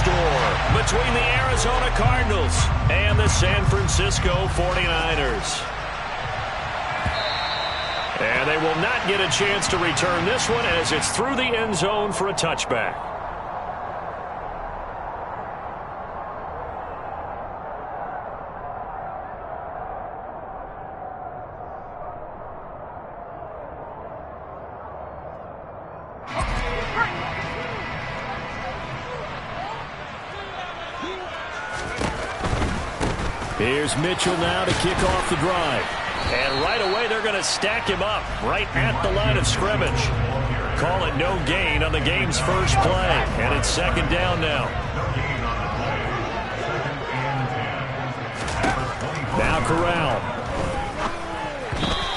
score between the Arizona Cardinals and the San Francisco 49ers. And they will not get a chance to return this one as it's through the end zone for a touchback. Here's Mitchell now to kick off the drive. And right away, they're going to stack him up right at the line of scrimmage. Call it no gain on the game's first play. And it's second down now. Now Corral.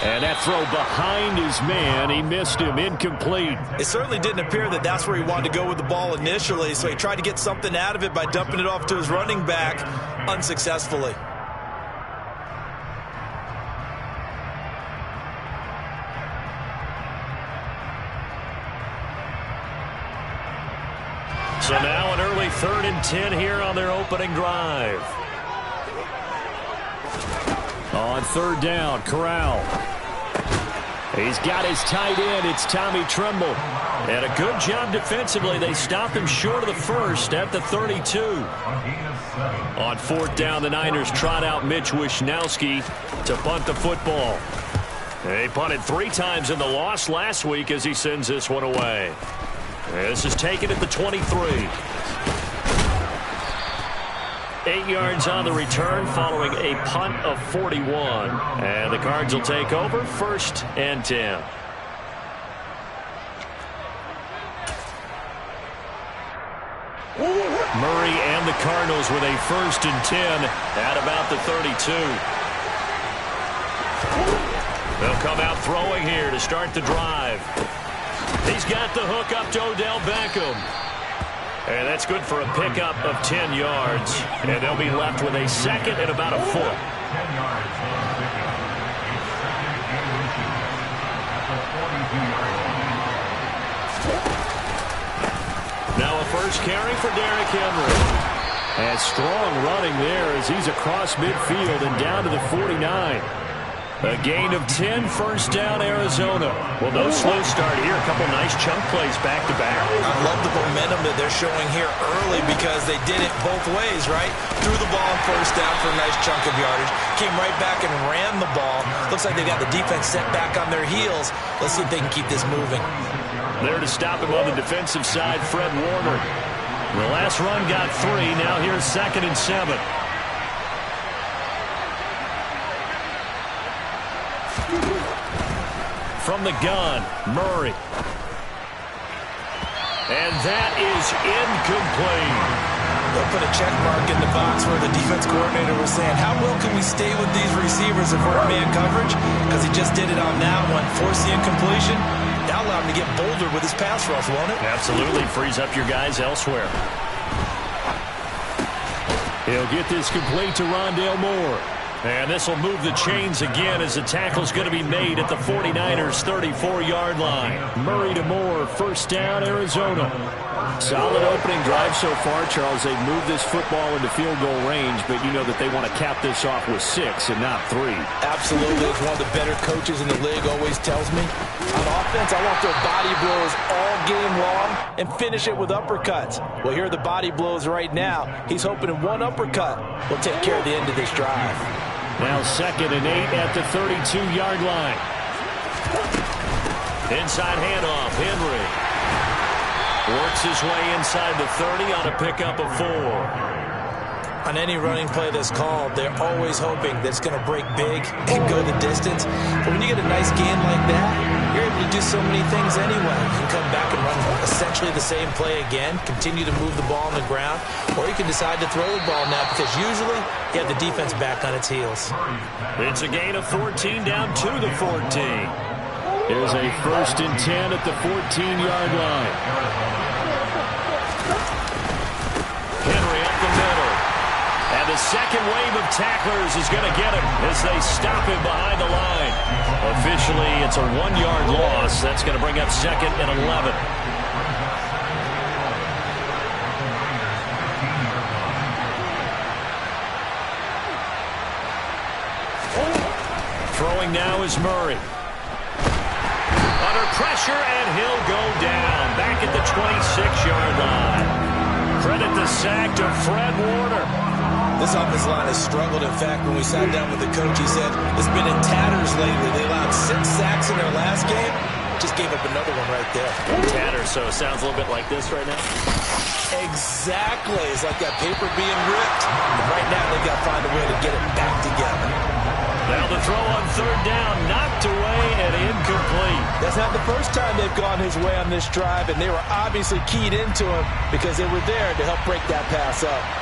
And that throw behind his man. He missed him. Incomplete. It certainly didn't appear that that's where he wanted to go with the ball initially, so he tried to get something out of it by dumping it off to his running back unsuccessfully. So now an early 3rd and 10 here on their opening drive. On 3rd down, Corral. He's got his tight end. It's Tommy Tremble. And a good job defensively. They stopped him short of the first at the 32. On 4th down, the Niners trot out Mitch Wishnowski to punt the football. They punted 3 times in the loss last week as he sends this one away. This is taken at the 23. 8 yards on the return following a punt of 41. And the Cards will take over 1st and 10. Murray and the Cardinals with a 1st and 10 at about the 32. They'll come out throwing here to start the drive. He's got the hook up to Odell Beckham. And that's good for a pickup of 10 yards. And they'll be left with a 2nd and about a foot. Now a first carry for Derrick Henry. And strong running there as he's across midfield and down to the 49. A gain of 10, 1st down, Arizona. Well, no slow start here. A couple nice chunk plays back-to-back. I love the momentum that they're showing here early because they did it both ways, right? Threw the ball on 1st down for a nice chunk of yardage. Came right back and ran the ball. Looks like they got the defense set back on their heels. Let's see if they can keep this moving. There to stop him on the defensive side, Fred Warner. The last run got 3. Now here's 2nd and 7. From the gun, Murray. And that is incomplete. They'll put a check mark in the box where the defense coordinator was saying, how well can we stay with these receivers if we're in man coverage? Because he just did it on that one. Force the incompletion. That'll allow him to get bolder with his pass rush, won't it? Absolutely. Frees up your guys elsewhere. He'll get this complete to Rondale Moore. And this will move the chains again as the tackle's going to be made at the 49ers' 34-yard line. Murray to Moore, 1st down, Arizona. Solid opening drive so far, Charles. They've moved this football into field goal range, but you know that they want to cap this off with 6 and not 3. Absolutely. As one of the better coaches in the league always tells me, on offense, I want their body blows all game long and finish it with uppercuts. Well, here are the body blows right now. He's hoping in one uppercut will take care of the end of this drive. Now 2nd and 8 at the 32-yard line. Inside handoff, Henry. Works his way inside the 30 on a pickup of 4. On any running play that's called, they're always hoping that it's going to break big and go the distance. But when you get a nice gain like that, you're able to do so many things anyway. You can come back and run essentially the same play again, continue to move the ball on the ground, or you can decide to throw the ball now because usually you have the defense back on its heels. It's a gain of 14 down to the 14. Here's a 1st and 10 at the 14-yard line. Henry up the middle. And the second wave of tacklers is going to get him as they stop him behind the line. Officially, it's a 1-yard loss. That's going to bring up 2nd and 11. Throwing now is Murray. Under pressure, and he'll go down. Back at the 26-yard line. Credit the sack to Fred Warner. This offensive line has struggled. In fact, when we sat down with the coach, he said it's been in tatters lately. They allowed 6 sacks in their last game. Just gave up another one right there. Tatters, so it sounds a little bit like this right now. Exactly. It's like that paper being ripped. And right now, they've got to find a way to get it back together. Now the throw on 3rd down, knocked away and incomplete. That's not the first time they've gone his way on this drive, and they were obviously keyed into him because they were there to help break that pass up.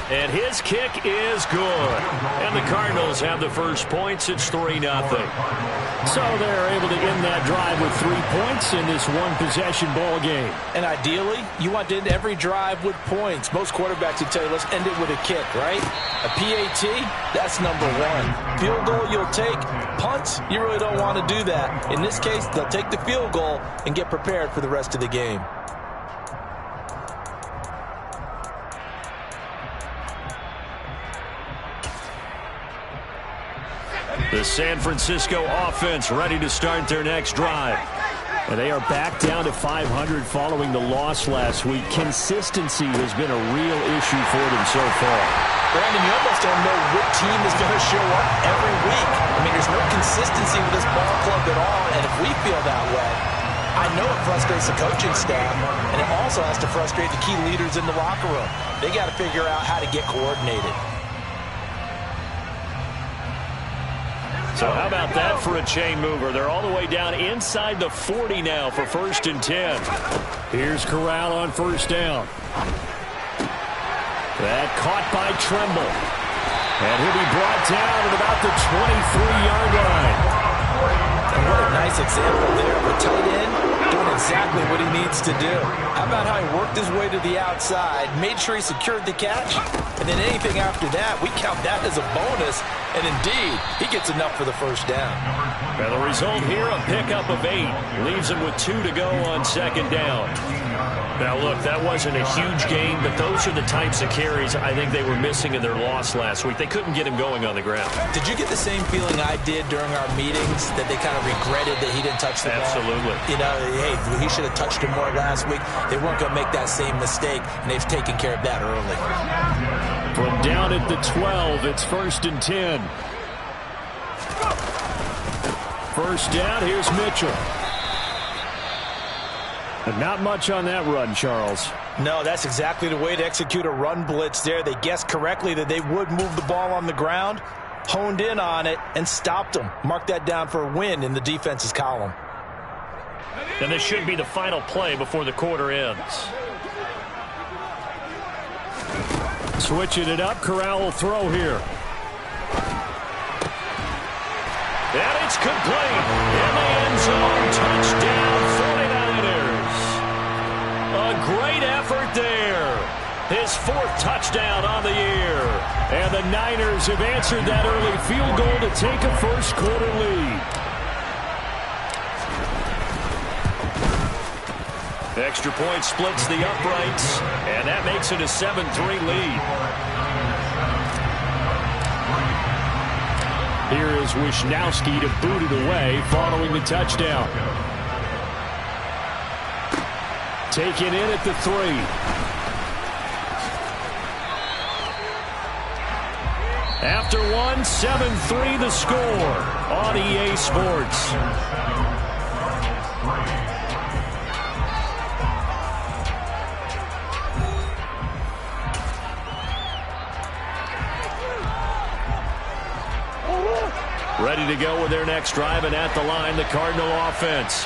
And his kick is good. And the Cardinals have the first points. It's 3-0. So they're able to end that drive with 3 points in this one-possession ball game. And ideally, you want to end every drive with points. Most quarterbacks would tell you, let's end it with a kick, right? A PAT, that's number 1. Field goal you'll take. Punts, you really don't want to do that. In this case, they'll take the field goal and get prepared for the rest of the game. The San Francisco offense ready to start their next drive. And they are back down to 500 following the loss last week. Consistency has been a real issue for them so far. Brandon, you almost don't know what team is going to show up every week. I mean, there's no consistency with this ball club at all, and if we feel that way, I know it frustrates the coaching staff, and it also has to frustrate the key leaders in the locker room. They got to figure out how to get coordinated. So how about that for a chain mover? They're all the way down inside the 40 now for 1st and 10. Here's Corral on 1st down. That caught by Tremble. And he'll be brought down at about the 23-yard line. And what a nice example there of a tight end doing exactly what he needs to do. How about how he worked his way to the outside, made sure he secured the catch, and then anything after that, we count that as a bonus. And indeed, he gets enough for the 1st down. And the result here, a pickup of 8. Leaves him with 2 to go on 2nd down. Now, look, that wasn't a huge gain, but those are the types of carries I think they were missing in their loss last week. They couldn't get him going on the ground. Did you get the same feeling I did during our meetings, that they kind of regretted that he didn't touch the ball? Absolutely. You know, hey, he should have touched him more last week. They weren't going to make that same mistake, and they've taken care of that early. From down at the 12, it's 1st and 10. 1st down, here's Mitchell. But not much on that run, Charles. No, that's exactly the way to execute a run blitz there. They guessed correctly that they would move the ball on the ground, honed in on it, and stopped them. Mark that down for a win in the defense's column. And this should be the final play before the quarter ends. Switching it up, Corral will throw here. And it's complete. In the end zone, touchdown 49ers. A great effort there. His 4th touchdown on the year. And the Niners have answered that early field goal to take a 1st quarter lead. Extra point splits the uprights, and that makes it a 7-3 lead. Here is Wishnowsky to boot it away following the touchdown. Taken in at the 3. After 1, 7-3 the score on EA Sports. Ready to go with their next drive, and at the line, the Cardinal offense.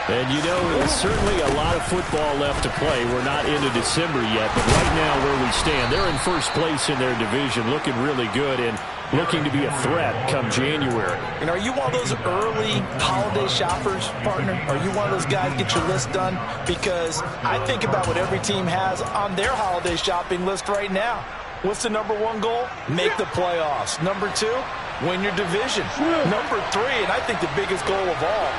And you know, there's certainly a lot of football left to play. We're not into December yet, but right now where we stand, they're in 1st place in their division, looking really good and looking to be a threat come January. And are you one of those early holiday shoppers, partner? Are you one of those guys get your list done? Because I think about what every team has on their holiday shopping list right now. What's the number 1 goal? Make the playoffs. Number 2, win your division. Number 3, and I think the biggest goal of all,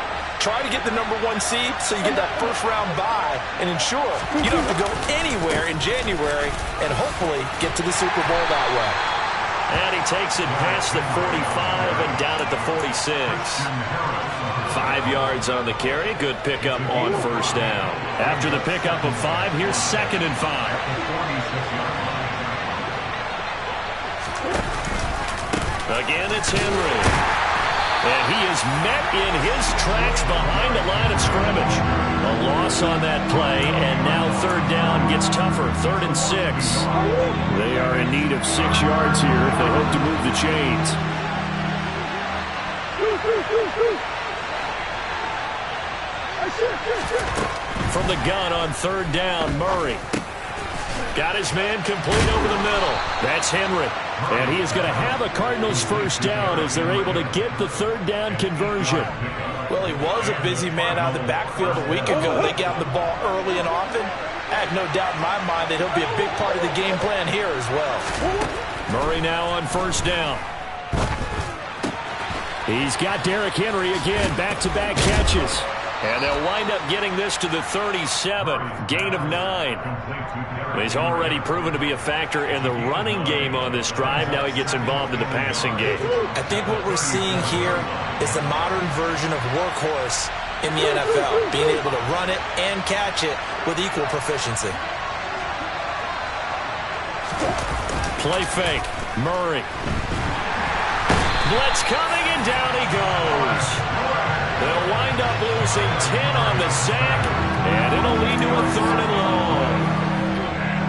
try to get the #1 seed so you get that first-round bye and ensure you don't have to go anywhere in January and hopefully get to the Super Bowl that way. And he takes it past the 45 and down at the 46. 5 yards on the carry. Good pickup on first down. After the pickup of 5, here's 2nd and 5. Again, it's Henry. And he is met in his tracks behind the line of scrimmage. A loss on that play, and now 3rd down gets tougher. 3rd and 6. They are in need of 6 yards here if they hope to move the chains. From the gun on 3rd down, Murray. Got his man complete over the middle. That's Henry. And he is going to have a Cardinals first down as they're able to get the 3rd down conversion. Well, he was a busy man out of the backfield a week ago. They got him the ball early and often. I have no doubt in my mind that he'll be a big part of the game plan here as well. Murray now on first down. He's got Derrick Henry again, back-to-back catches. And they'll wind up getting this to the 37, gain of 9. He's already proven to be a factor in the running game on this drive. Now he gets involved in the passing game. I think what we're seeing here is a modern version of workhorse in the NFL, being able to run it and catch it with equal proficiency. Play fake, Murray. Blitz coming, and down he goes. They'll wind up losing 10 on the sack, and it'll lead to a 3rd and long.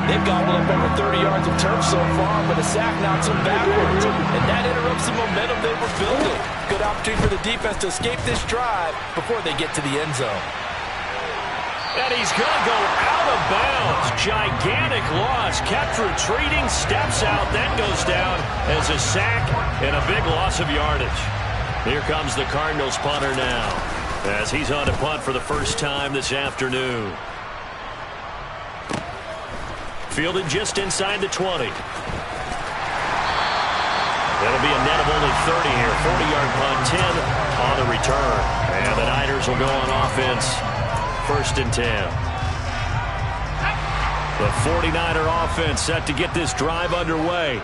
They've gobbled up over 30 yards of turf so far, but a sack knocks them backwards, and that interrupts the momentum they were building. Good opportunity for the defense to escape this drive before they get to the end zone. And he's going to go out of bounds. Gigantic loss. Kept retreating, steps out, then goes down as a sack and a big loss of yardage. Here comes the Cardinals punter now as he's on to punt for the first time this afternoon. Fielded just inside the 20. It'll be a net of only 30 here. 40-yard punt, 10 on the return. And the Niners will go on offense. 1st and 10. The 49er offense set to get this drive underway.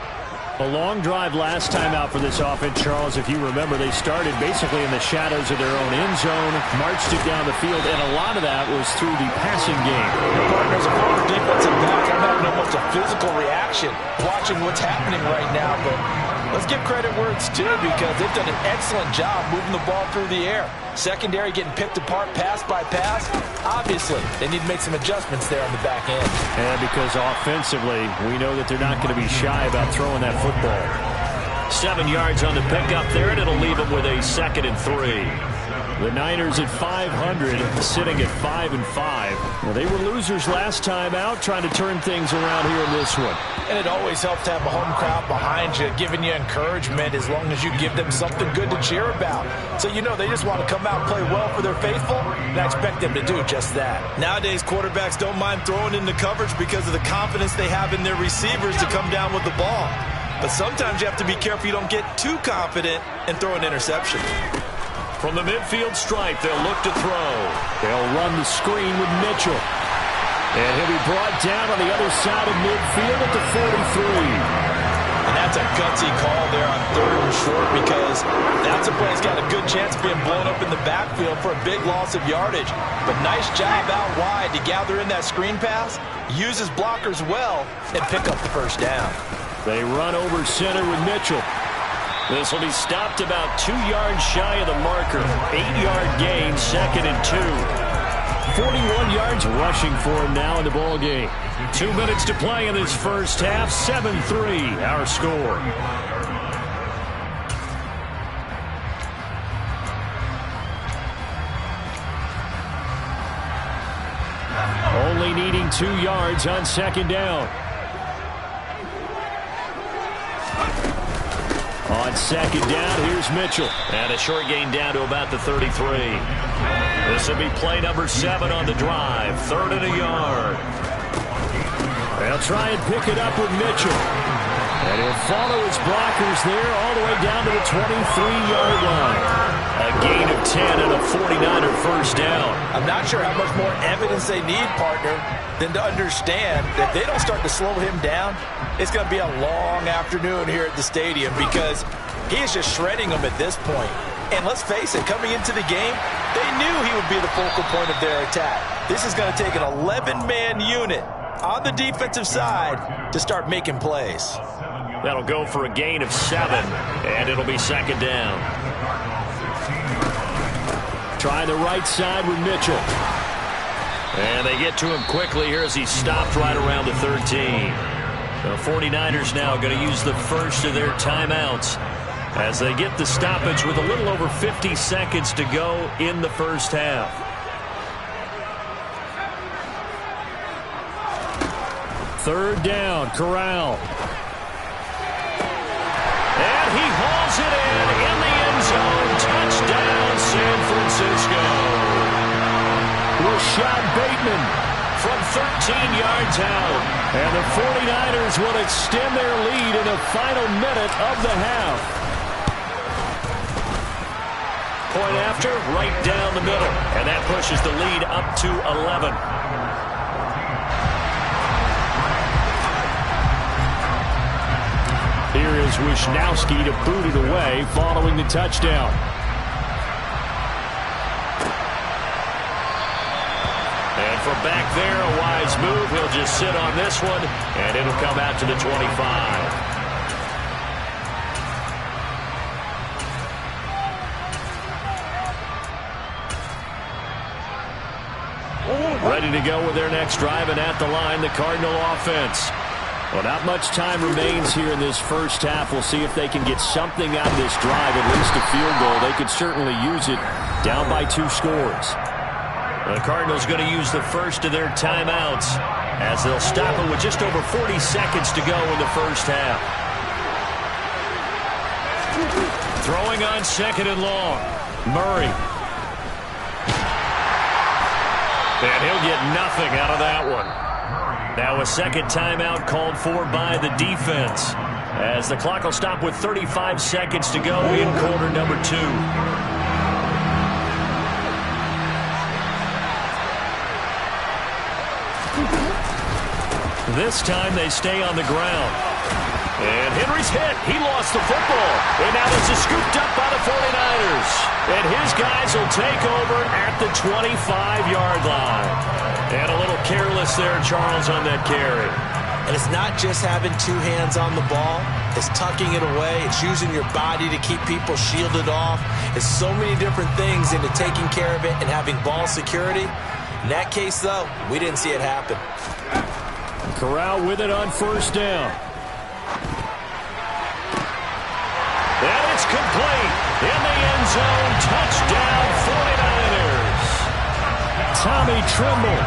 A long drive last time out for this offense, Charles. If you remember, they started basically in the shadows of their own end zone, marched it down the field, and a lot of that was through the passing game. Partners, a former defensive back, I'm having almost a physical reaction watching what's happening right now, but let's give credit where it's due because they've done an excellent job moving the ball through the air. Secondary getting picked apart pass by pass. Obviously, they need to make some adjustments there on the back end. And because offensively, we know that they're not going to be shy about throwing that football. 7 yards on the pickup there, and it'll leave them with a 2nd and 3. The Niners at 500, sitting at 5-5. Well, they were losers last time out, trying to turn things around here in this one. And it always helps to have a home crowd behind you, giving you encouragement as long as you give them something good to cheer about. So you know they just want to come out and play well for their faithful, and I expect them to do just that. Nowadays, quarterbacks don't mind throwing into coverage because of the confidence they have in their receivers to come down with the ball. But sometimes you have to be careful you don't get too confident and throw an interception. From the midfield stripe, they'll look to throw. They'll run the screen with Mitchell. And he'll be brought down on the other side of midfield at the 43. And that's a gutsy call there on 3rd and short because that's a play that's got a good chance of being blown up in the backfield for a big loss of yardage. But nice job out wide to gather in that screen pass, use his blockers well, and pick up the first down. They run over center with Mitchell. This will be stopped about 2 yards shy of the marker. 8-yard gain, 2nd and 2. 41 yards rushing for him now in the ball game. 2 minutes to play in this first half. 7-3 our score. Only needing 2 yards on 2nd down. On 2nd down, here's Mitchell. And a short gain down to about the 33. This will be play number 7 on the drive. 3rd and a yard. They'll try and pick it up with Mitchell. And he'll follow his blockers there all the way down to the 23-yard line. A gain of 10 and a 49er first down. I'm not sure how much more evidence they need, partner, than to understand that if they don't start to slow him down, it's going to be a long afternoon here at the stadium because he is just shredding them at this point. And let's face it, coming into the game, they knew he would be the focal point of their attack. This is going to take an 11-man unit on the defensive side to start making plays. That'll go for a gain of 7, and it'll be second down. Try the right side with Mitchell. And they get to him quickly here as he stopped right around the 13. The 49ers now going to use the first of their timeouts as they get the stoppage with a little over 50 seconds to go in the first half. Third down, Corral. And he hauls it in the end zone. Touchdown, San Francisco. Rashad Bateman from 13 yards out. And the 49ers will extend their lead in the final minute of the half. Point after, right down the middle. And that pushes the lead up to 11. Here is Wishnowsky to boot it away following the touchdown. And from back there, a wise move. He'll just sit on this one, and it'll come out to the 25. Ready to go with their next drive, and at the line, the Cardinal offense. Well, not much time remains here in this first half. We'll see if they can get something out of this drive, at least a field goal. They could certainly use it down by 2 scores. The Cardinals going to use the first of their timeouts as they'll stop it with just over 40 seconds to go in the first half. Throwing on second and long. Murray. And he'll get nothing out of that one. Now a second timeout called for by the defense as the clock will stop with 35 seconds to go in quarter number 2. This time they stay on the ground. And Henry's hit. He lost the football. And now this is scooped up by the 49ers. And his guys will take over at the 25-yard line. And a little careless there, Charles, on that carry. And it's not just having 2 hands on the ball. It's tucking it away. It's using your body to keep people shielded off. It's so many different things into taking care of it and having ball security. In that case, though, we didn't see it happen. Corral with it on first down. And it's complete. In the end zone, touchdown 49ers. Tommy Tremble,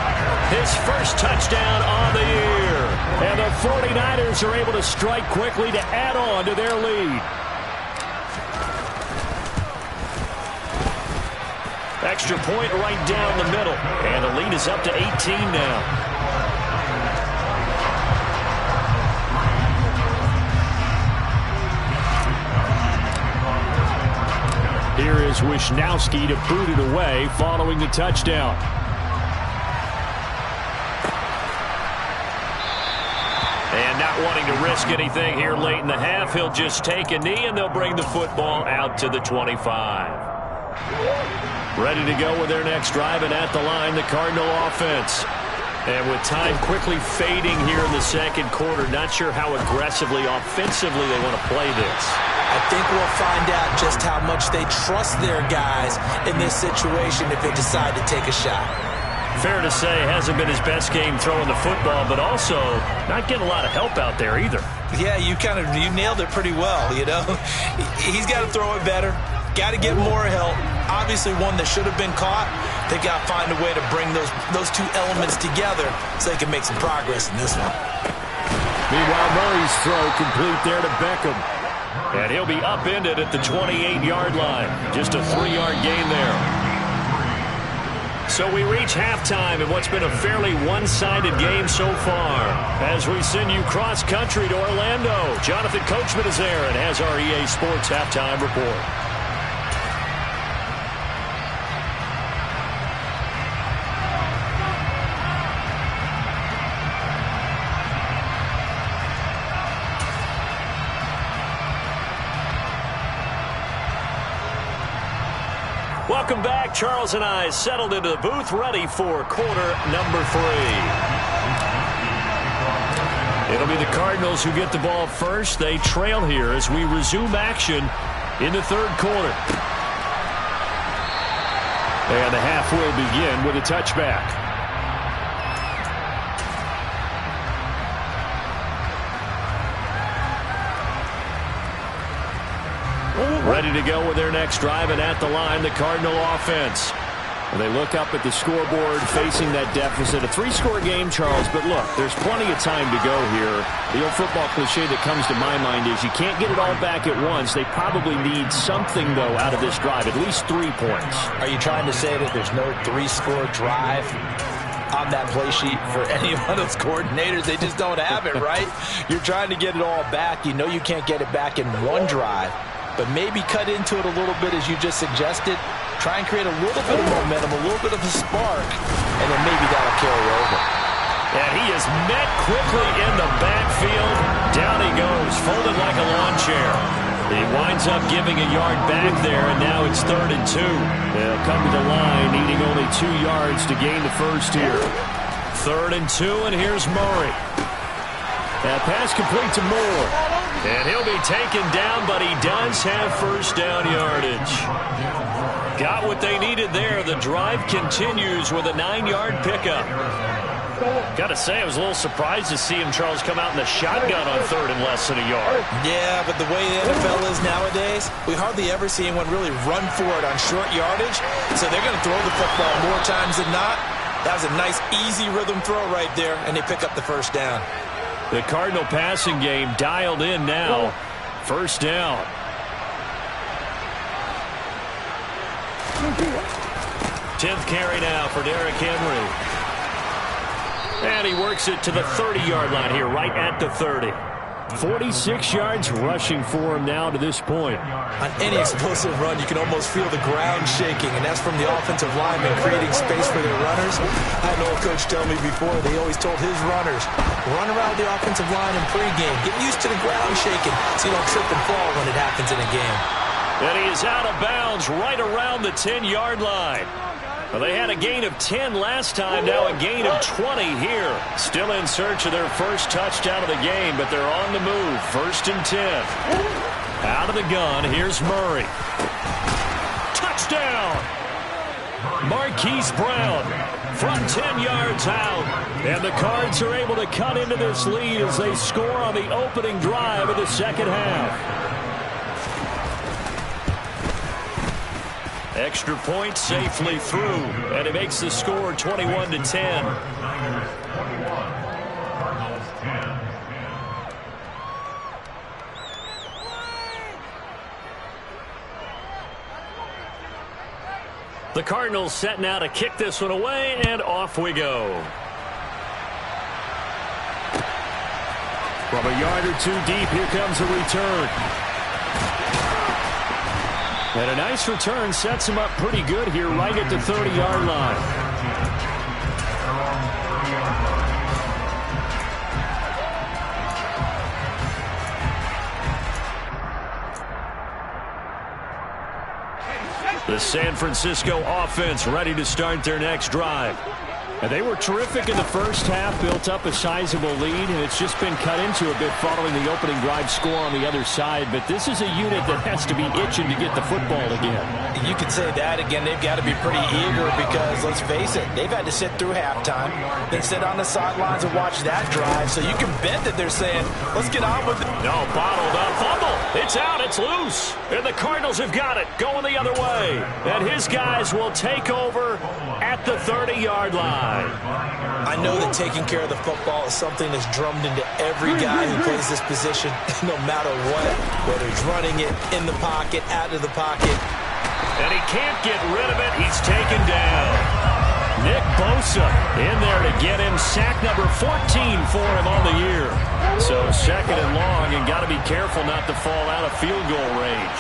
his first touchdown on the year. And the 49ers are able to strike quickly to add on to their lead. Extra point right down the middle. And the lead is up to 18 now. Here is Wishnowsky to boot it away following the touchdown. And not wanting to risk anything here late in the half, he'll just take a knee and they'll bring the football out to the 25. Ready to go with their next drive, and at the line, the Cardinal offense. And with time quickly fading here in the second quarter, not sure how aggressively, offensively they want to play this. I think we'll find out just how much they trust their guys in this situation if they decide to take a shot. Fair to say, hasn't been his best game throwing the football, but also not getting a lot of help out there either. Yeah, you nailed it pretty well, you know. He's got to throw it better. Got to get more help. Obviously one that should have been caught. They got to find a way to bring those 2 elements together so they can make some progress in this one. Meanwhile, Murray's throw complete there to Beckham. And he'll be upended at the 28-yard line. Just a 3-yard gain there. So we reach halftime in what's been a fairly one-sided game so far. As we send you cross-country to Orlando, Jonathan Coachman is there and has our EA Sports halftime report. Welcome back. Charles and I settled into the booth, ready for quarter number 3. It'll be the Cardinals who get the ball first. They trail here as we resume action in the third quarter. And the half will begin with a touchback. Ready to go with their next drive, and at the line, the Cardinal offense. Well, they look up at the scoreboard, facing that deficit. A 3-score game, Charles, but look, there's plenty of time to go here. The old football cliche that comes to my mind is you can't get it all back at once. They probably need something, though, out of this drive, at least 3 points. Are you trying to say that there's no 3-score drive on that play sheet for any one of those coordinators? They just don't have it, right? You're trying to get it all back. You know you can't get it back in one drive. But maybe cut into it a little bit, as you just suggested. Try and create a little bit of momentum, a little bit of a spark, and then maybe that'll carry over. And he is met quickly in the backfield. Down he goes, folded like a lawn chair. He winds up giving a yard back there, and now it's 3rd and 2. They'll come to the line, needing only 2 yards to gain the first here. 3rd and 2, and here's Murray. That pass complete to Moore. And he'll be taken down, but he does have first down yardage. Got what they needed there. The drive continues with a 9-yard pickup. Got to say, I was a little surprised to see him, Charles, come out in the shotgun on 3rd and less than a yard. Yeah, but the way the NFL is nowadays, we hardly ever see anyone really run for it on short yardage. So they're going to throw the football more times than not. That was a nice, easy rhythm throw right there, and they pick up the first down. The Cardinal passing game dialed in now. First down. Tenth carry now for Derrick Henry. And he works it to the 30-yard line here, right at the 30. 46 yards rushing for him now to this point. On any explosive run, you can almost feel the ground shaking, and that's from the offensive linemen creating space for their runners. I had an old coach tell me before, they always told his runners, run around the offensive line in pregame. Get used to the ground shaking so you don't trip and fall when it happens in a game. And he is out of bounds right around the 10-yard line. Well, they had a gain of 10 last time, now a gain of 20 here. Still in search of their first touchdown of the game, but they're on the move. 1st and 10. Out of the gun, here's Murray. Touchdown! Marquise Brown from 10 yards out. And the Cards are able to cut into this lead as they score on the opening drive of the second half. Extra point safely through, and it makes the score 21-10. The Cardinals set now to kick this one away, and off we go. From a yard or 2 deep, here comes a return. And a nice return sets him up pretty good here right at the 30-yard line. The San Francisco offense ready to start their next drive. And they were terrific in the first half, built up a sizable lead, and it's just been cut into a bit following the opening drive score on the other side. But this is a unit that has to be itching to get the football again. You could say that again. They've got to be pretty eager because, let's face it, they've had to sit through halftime, then sit on the sidelines and watch that drive. So you can bet that they're saying, let's get on with it. No, bottled up. Fumble. It's out. It's loose. And the Cardinals have got it, going the other way. And his guys will take over at the 30-yard line. I know that taking care of the football is something that's drummed into every guy who plays this position, no matter what, whether he's running it, in the pocket, out of the pocket. And he can't get rid of it. He's taken down. Nick Bosa in there to get him sack number 14 for him on the year. So second and long, and got to be careful not to fall out of field goal range.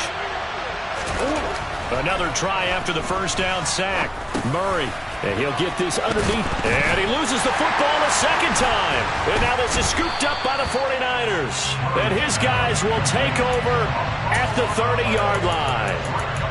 Another try after the first down sack. Murray, and he'll get this underneath. And he loses the football a second time. And now this is scooped up by the 49ers. And his guys will take over at the 30-yard line.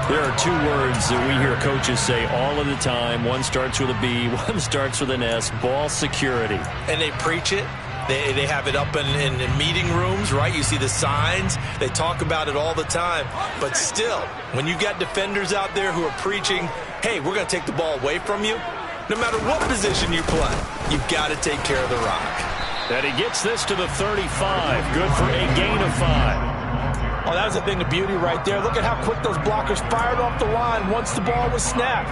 There are two words that we hear coaches say all of the time. One starts with a B, one starts with an S, ball security. And they preach it. They have it up in meeting rooms, right? You see the signs. They talk about it all the time. But still, when you got defenders out there who are preaching, hey, we're going to take the ball away from you, no matter what position you play, you've got to take care of the rock. And he gets this to the 35. Good for a gain of 5. Oh, that was a thing of beauty right there. Look at how quick those blockers fired off the line once the ball was snapped.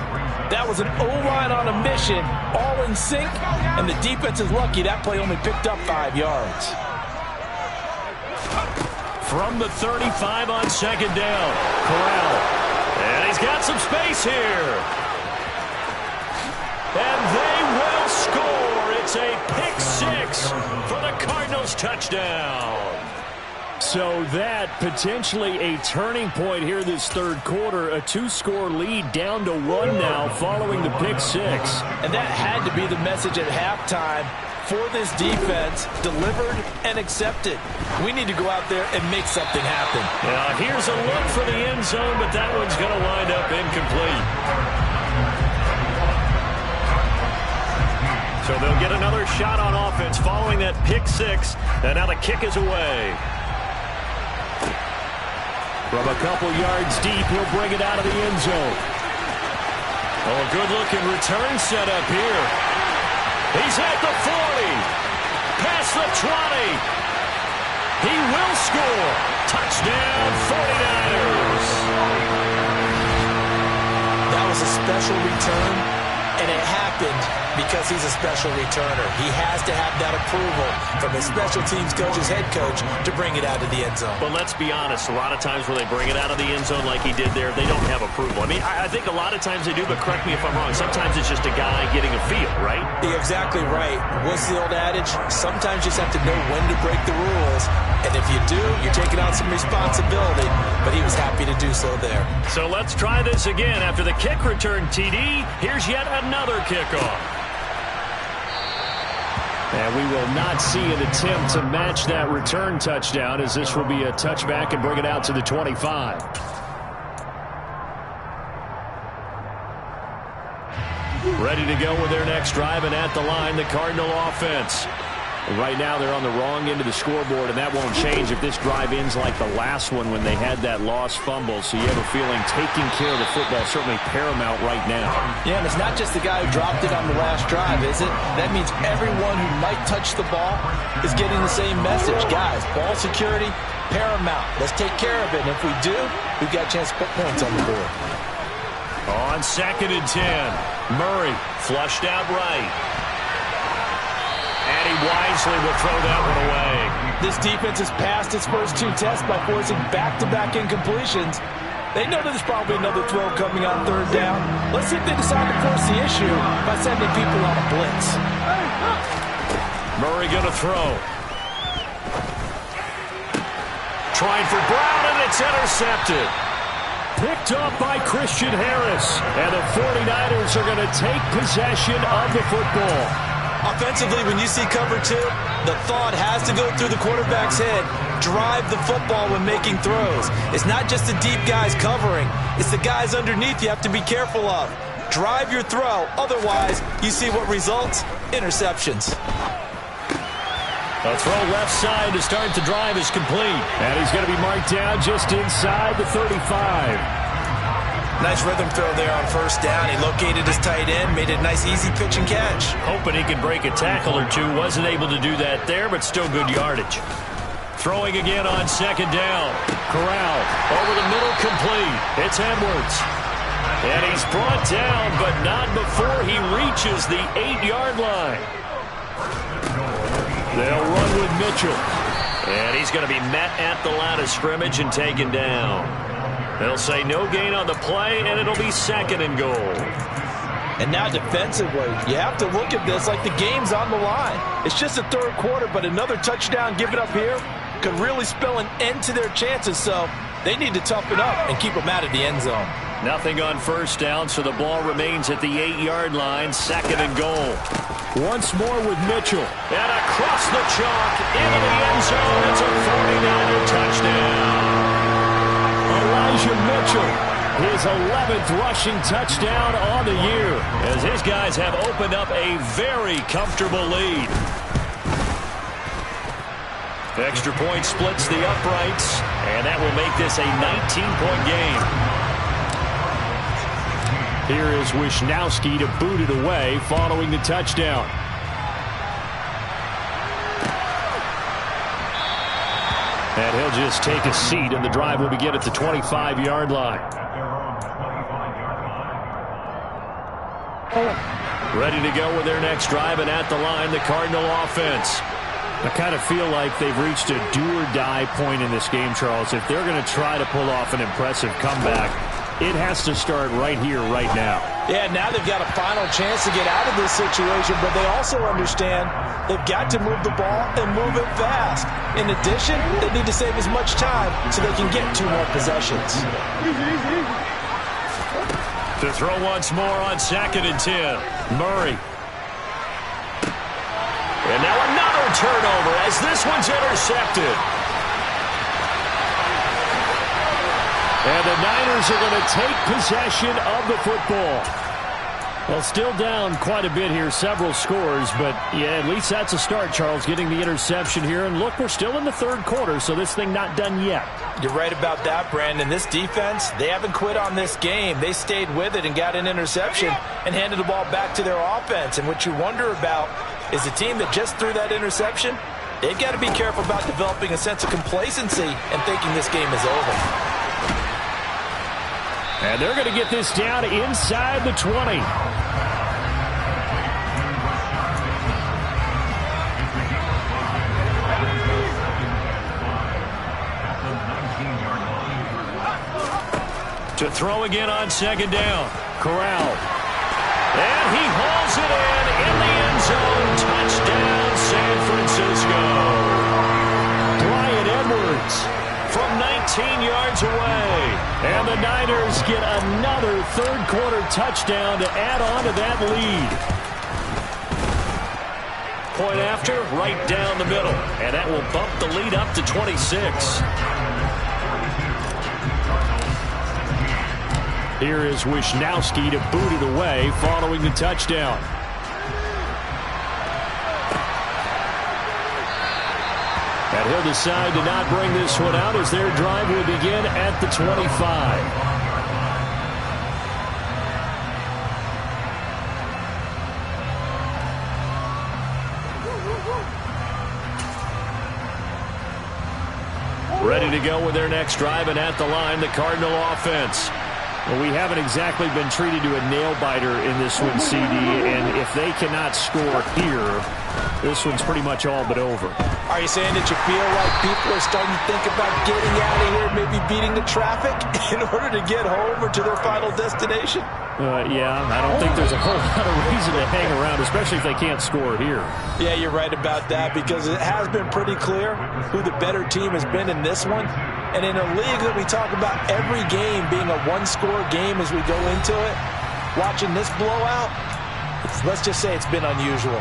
That was an O-line on a mission, all in sync, and the defense is lucky that play only picked up 5 yards. From the 35 on second down, Corral. And he's got some space here. And they will score. It's a pick 6 for the Cardinals touchdown. So that potentially a turning point here this third quarter. A 2-score lead down to 1 now following the pick 6. And that had to be the message at halftime for this defense, delivered and accepted. We need to go out there and make something happen. Here's a look for the end zone, but that one's going to wind up incomplete. So they'll get another shot on offense following that pick 6. And now the kick is away. From a couple yards deep, he'll bring it out of the end zone. Oh, a good-looking return set up here. He's at the 40. Past the 20. He will score. Touchdown, 49ers. That was a special return, and it happened because he's a special returner. He has to have that approval from his special teams coach's head coach to bring it out of the end zone. But let's be honest, a lot of times when they bring it out of the end zone like he did there, they don't have approval. I mean, I think a lot of times they do, but correct me if I'm wrong. Sometimes it's just a guy getting a feel, right? You're exactly right. What's the old adage? Sometimes you just have to know when to break the rules. And if you do, you're taking on some responsibility. But he was happy to do so there. So let's try this again. After the kick return, TD, here's yet another kickoff. And we will not see an attempt to match that return touchdown, as this will be a touchback and bring it out to the 25. Ready to go with their next drive, and at the line, the Cardinal offense. And right now, they're on the wrong end of the scoreboard, and that won't change if this drive ends like the last one when they had that lost fumble. So you have a feeling taking care of the football is certainly paramount right now. Yeah, and it's not just the guy who dropped it on the last drive, is it? That means everyone who might touch the ball is getting the same message. Guys, ball security, paramount. Let's take care of it, and if we do, we've got a chance to put points on the board. On 2nd and 10, Murray flushed out right. And he wisely will throw that one away. This defense has passed its first 2 tests by forcing back-to-back incompletions. They know that there's probably another throw coming on 3rd down. Let's see if they decide to force the issue by sending people on a blitz. Murray going to throw. Trying for Brown, and it's intercepted. Picked up by Christian Harris. And the 49ers are going to take possession of the football. Offensively, when you see cover 2, the thought has to go through the quarterback's head. Drive the football when making throws. It's not just the deep guys covering. It's the guys underneath you have to be careful of. Drive your throw. Otherwise, you see what results? Interceptions. A throw left side to start the drive is complete. And he's going to be marked down just inside the 35. Nice rhythm throw there on 1st down. He located his tight end, made a nice easy pitch and catch. Hoping he could break a tackle or two. Wasn't able to do that there, but still good yardage. Throwing again on 2nd down. Corral over the middle, complete. It's Edwards. And he's brought down, but not before he reaches the 8-yard line. They'll run with Mitchell. And he's going to be met at the line of scrimmage and taken down. They'll say no gain on the play, and it'll be 2nd and goal. And now defensively, you have to look at this like the game's on the line. It's just the third quarter, but another touchdown given up here could really spell an end to their chances, so they need to toughen up and keep them out of the end zone. Nothing on first down, so the ball remains at the 8-yard line, 2nd and goal. Once more with Mitchell. And across the chalk, into the end zone. It's a 49er touchdown. Elijah Mitchell, his 11th rushing touchdown on the year, as his guys have opened up a very comfortable lead. Extra point splits the uprights, and that will make this a 19-point game. Here is Wishnowsky to boot it away following the touchdown. And he'll just take a seat, and the drive will begin at the 25-yard line. Ready to go with their next drive, and at the line, the Cardinal offense. I kind of feel like they've reached a do-or-die point in this game, Charles. If they're going to try to pull off an impressive comeback, it has to start right here, right now. Yeah, now they've got a final chance to get out of this situation, but they also understand they've got to move the ball and move it fast. In addition, they need to save as much time so they can get 2 more possessions. To throw once more on 2nd and 10. Murray. And now another turnover as this one's intercepted. And the Niners are going to take possession of the football. Well, still down quite a bit here, several scores, but yeah, at least that's a start, Charles, getting the interception here. And look, we're still in the third quarter, so this thing not done yet. You're right about that, Brandon. This defense, they haven't quit on this game. They stayed with it and got an interception and handed the ball back to their offense. And what you wonder about is the team that just threw that interception, they've got to be careful about developing a sense of complacency and thinking this game is over. And they're going to get this down inside the 20. To throw again on 2nd down. Corral. And he hauls it in the end zone. Touchdown, San Francisco. Bryan Edwards from 19 yards away. And the Niners get another third-quarter touchdown to add on to that lead. Point after, right down the middle. And that will bump the lead up to 26. Here is Wishnowsky to boot it away following the touchdown. And he'll decide to not bring this one out as their drive will begin at the 25. Ready to go with their next drive, and at the line, the Cardinal offense. Well, we haven't exactly been treated to a nail-biter in this one, CD, and if they cannot score here, this one's pretty much all but over. Are you saying that you feel like people are starting to think about getting out of here, maybe beating the traffic in order to get home or to their final destination? Yeah, I don't think there's a whole lot of reason to hang around, especially if they can't score here. Yeah, you're right about that, because it has been pretty clear who the better team has been in this one. And in a league that we talk about every game being a one-score game as we go into it, watching this blowout, let's just say it's been unusual.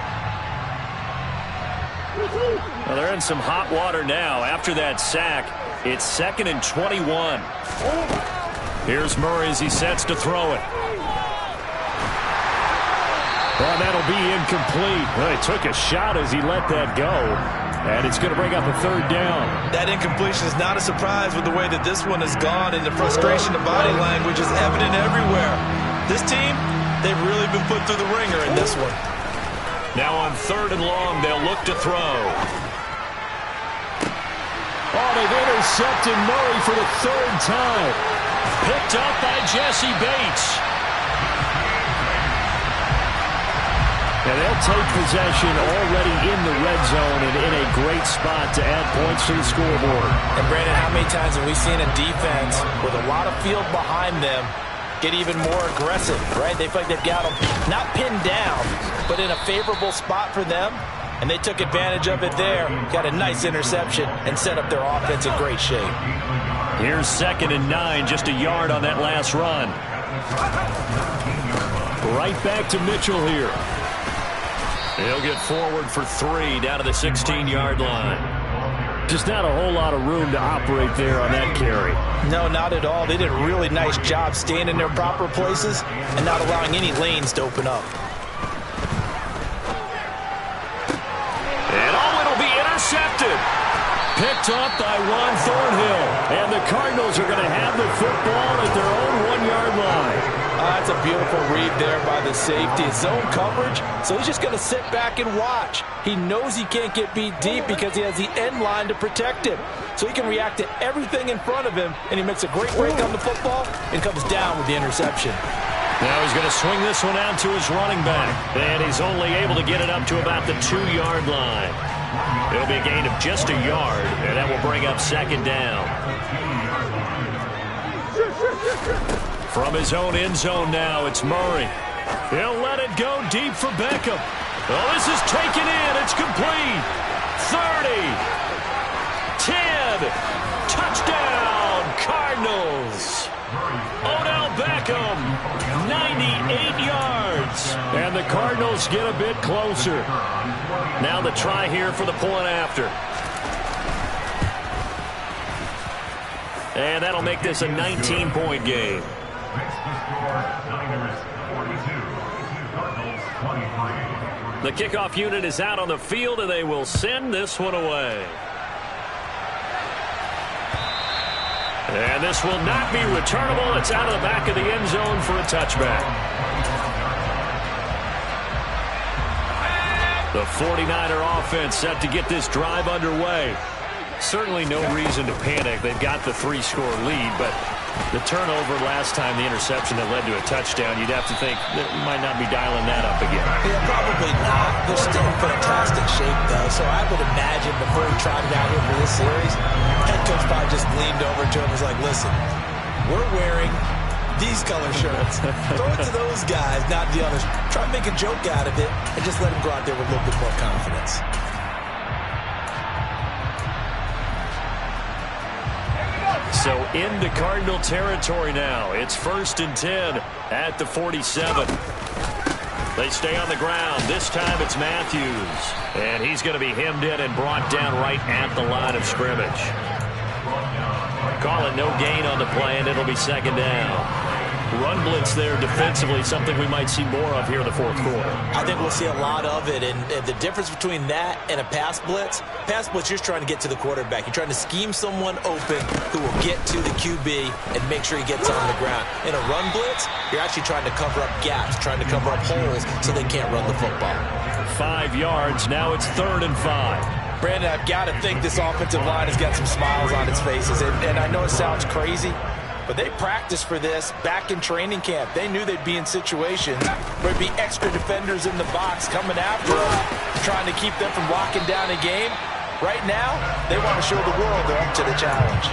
Well, they're in some hot water now. After that sack, it's 2nd and 21. Here's Murray as he sets to throw it. Well, that'll be incomplete. Well, he took a shot as he let that go. And it's going to bring up a 3rd down. That incompletion is not a surprise with the way that this one has gone, and the frustration of body language is evident everywhere. This team, they've really been put through the ringer in this one. Now on 3rd and long, they'll look to throw. Oh, they've intercepted Murray for the 3rd time. Picked up by Jesse Bates. And they'll take possession already in the red zone and in a great spot to add points to the scoreboard. And, Brandon, how many times have we seen a defense with a lot of field behind them get even more aggressive, right? They feel like they've got them not pinned down, but in a favorable spot for them, and they took advantage of it there. Got a nice interception and set up their offense in great shape. Here's 2nd and 9, just a yard on that last run. Right back to Mitchell here. He'll get forward for 3 down to the 16-yard line. Just not a whole lot of room to operate there on that carry. No, not at all. They did a really nice job staying in their proper places and not allowing any lanes to open up. And it'll be intercepted. Picked up by Juan Thornhill. And the Cardinals are going to have the football at their own 1-yard line. That's a beautiful read there by the safety. It's zone coverage, so he's just going to sit back and watch. He knows he can't get beat deep because he has the end line to protect him. So he can react to everything in front of him, and he makes a great break on the football and comes down with the interception. Now he's going to swing this one out to his running back. And he's only able to get it up to about the 2-yard line. It'll be a gain of just a yard, and that will bring up 2nd down. From his own end zone now, it's Murray. He'll let it go deep for Beckham. Oh, this is taken in. It's complete. 30. 10. Touchdown, Cardinals. Odell Beckham, 98 yards. And the Cardinals get a bit closer. Now the try here for the point after. And that'll make this a 19-point game. The kickoff unit is out on the field, and they will send this one away. And this will not be returnable. It's out of the back of the end zone for a touchback. The 49er offense set to get this drive underway. Certainly no reason to panic. They've got the 3-score lead, but the turnover last time, the interception that led to a touchdown, you'd have to think that we might not be dialing that up again. Yeah, probably not. They're still in fantastic shape, though, so I would imagine before he tried it out here for this series, head coach probably just leaned over to him and was like, listen, we're wearing these color shirts. Throw it to those guys, not the others. Try to make a joke out of it and just let them go out there with a little bit more confidence. So into Cardinal territory now. It's 1st and 10 at the 47. They stay on the ground. This time it's Matthews. And he's going to be hemmed in and brought down right at the line of scrimmage. Call it no gain on the play, and it'll be 2nd down. Run blitz there defensively, something we might see more of here in the 4th quarter. I think we'll see a lot of it, and the difference between that and a pass blitz, you're just trying to get to the quarterback. You're trying to scheme someone open who will get to the QB and make sure he gets on the ground. In a run blitz, you're actually trying to cover up gaps, trying to cover up holes so they can't run the football. 5 yards, now it's 3rd and 5. Brandon, I've got to think this offensive line has got some smiles on its faces, and I know it sounds crazy, but they practiced for this back in training camp. They knew they'd be in situations where there'd be extra defenders in the box coming after them, trying to keep them from locking down a game. Right now, they want to show the world they're up to the challenge.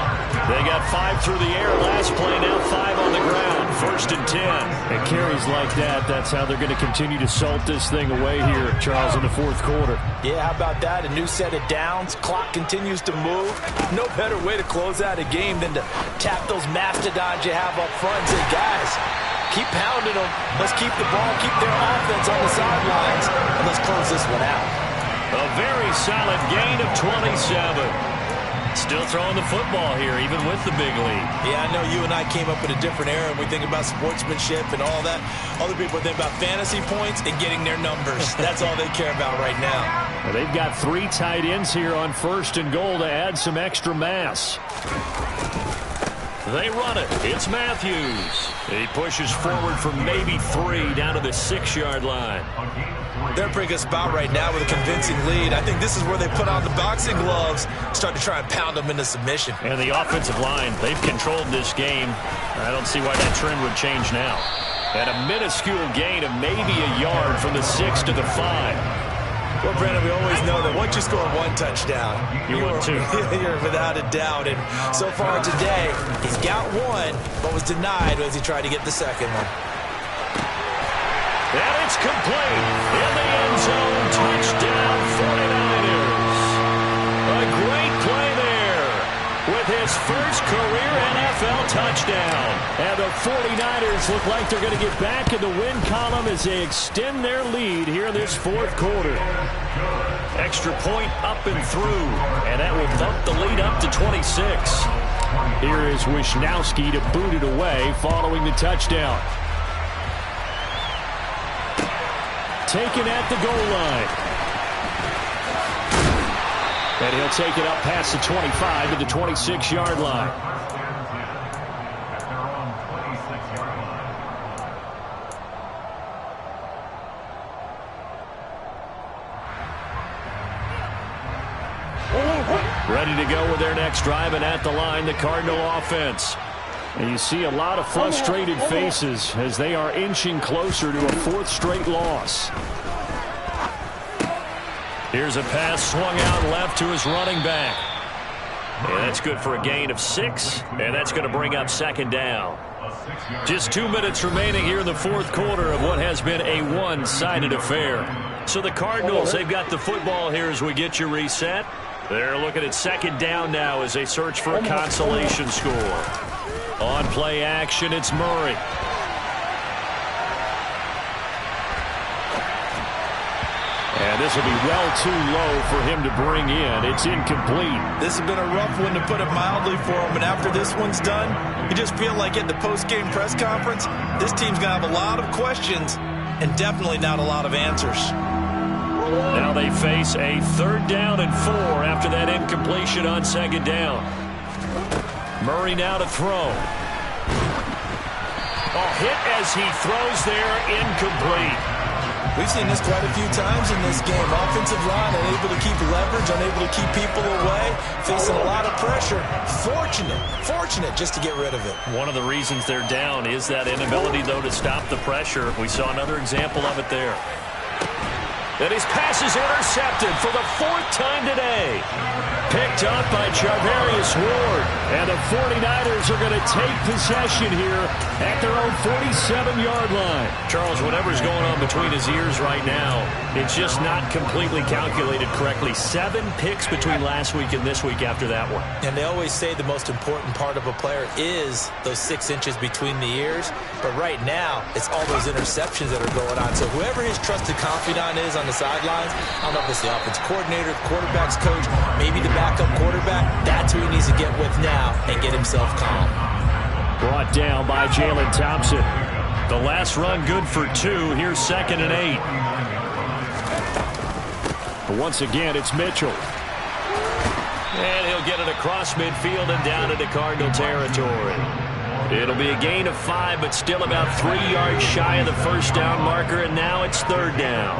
They got 5 through the air last play, now 5 on the ground. 1st and 10. And carries like that, that's how they're going to continue to salt this thing away here, Charles, in the 4th quarter. Yeah, how about that? A new set of downs. Clock continues to move. No better way to close out a game than to tap those mastodons you have up front and say, guys, keep pounding them. Let's keep the ball, keep their offense on the sidelines, and let's close this one out. A very solid gain of 27. Still throwing the football here, even with the big lead. Yeah, I know you and I came up in a different era, and we think about sportsmanship and all that. Other people think about fantasy points and getting their numbers. That's all they care about right now. Well, they've got 3 tight ends here on 1st and goal to add some extra mass. They run it. It's Matthews. He pushes forward for maybe 3 down to the 6-yard line. They're in a pretty good spot right now with a convincing lead. I think this is where they put on the boxing gloves, start to try and pound them into submission. And the offensive line, they've controlled this game. I don't see why that trend would change now. And a minuscule gain of maybe a yard from the 6 to the 5. Well, Brandon, we always know that once you score one touchdown, you're without a doubt. And so far today, he's got one, but was denied as he tried to get the second one. And it's complete in the end zone. Touchdown, 49ers. A great play there with his first career NFL touchdown. And the 49ers look like they're going to get back in the win column as they extend their lead here in this fourth quarter. Extra point up and through, and that will bump the lead up to 26. Here is Wishnowsky to boot it away following the touchdown. Taken at the goal line. And he'll take it up past the 25 to the 26-yard line. Ready to go with their next drive, and at the line, the Cardinal offense. And you see a lot of frustrated faces as they are inching closer to a fourth straight loss. Here's a pass swung out left to his running back. And that's good for a gain of 6, and that's going to bring up second down. Just 2 minutes remaining here in the fourth quarter of what has been a one-sided affair. So the Cardinals, they've got the football here as we get you reset. They're looking at second down now as they search for a consolation score. On play action, it's Murray. And this will be well too low for him to bring in. It's incomplete. This has been a rough one, to put it mildly, for him. And after this one's done, you just feel like at the post-game press conference, this team's going to have a lot of questions and definitely not a lot of answers. Now they face a 3rd down and 4 after that incompletion on second down. Murray now to throw. A hit as he throws there, incomplete. We've seen this quite a few times in this game. Offensive line unable to keep leverage, unable to keep people away, facing a lot of pressure. Fortunate just to get rid of it. One of the reasons they're down is that inability, though, to stop the pressure. We saw another example of it there. And his pass is intercepted for the 4th time today. Picked up by Charvarius Ward. And the 49ers are going to take possession here at their own 47-yard line. Charles, whatever's going on between his ears right now, it's just not completely calculated correctly. 7 picks between last week and this week after that one. And they always say the most important part of a player is those 6 inches between the ears. But right now, it's all those interceptions that are going on. So whoever his trusted confidant is on the sidelines, I don't know if it's the offense coordinator, the quarterback's coach, maybe the backup quarterback, that's who he needs to get with now and get himself calm. Brought down by Jalen Thompson. The last run good for 2. Here's 2nd and 8. But once again, it's Mitchell. And he'll get it across midfield and down into Cardinal territory. It'll be a gain of 5, but still about 3 yards shy of the first down marker, and now it's 3rd down.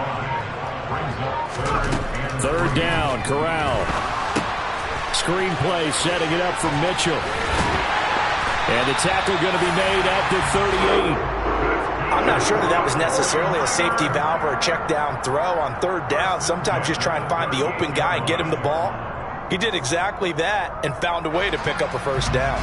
3rd down, Corral. Screen play setting it up for Mitchell. And the tackle going to be made at the 38. I'm not sure that was necessarily a safety valve or a check down throw on 3rd down. Sometimes just try and find the open guy and get him the ball. He did exactly that and found a way to pick up a first down.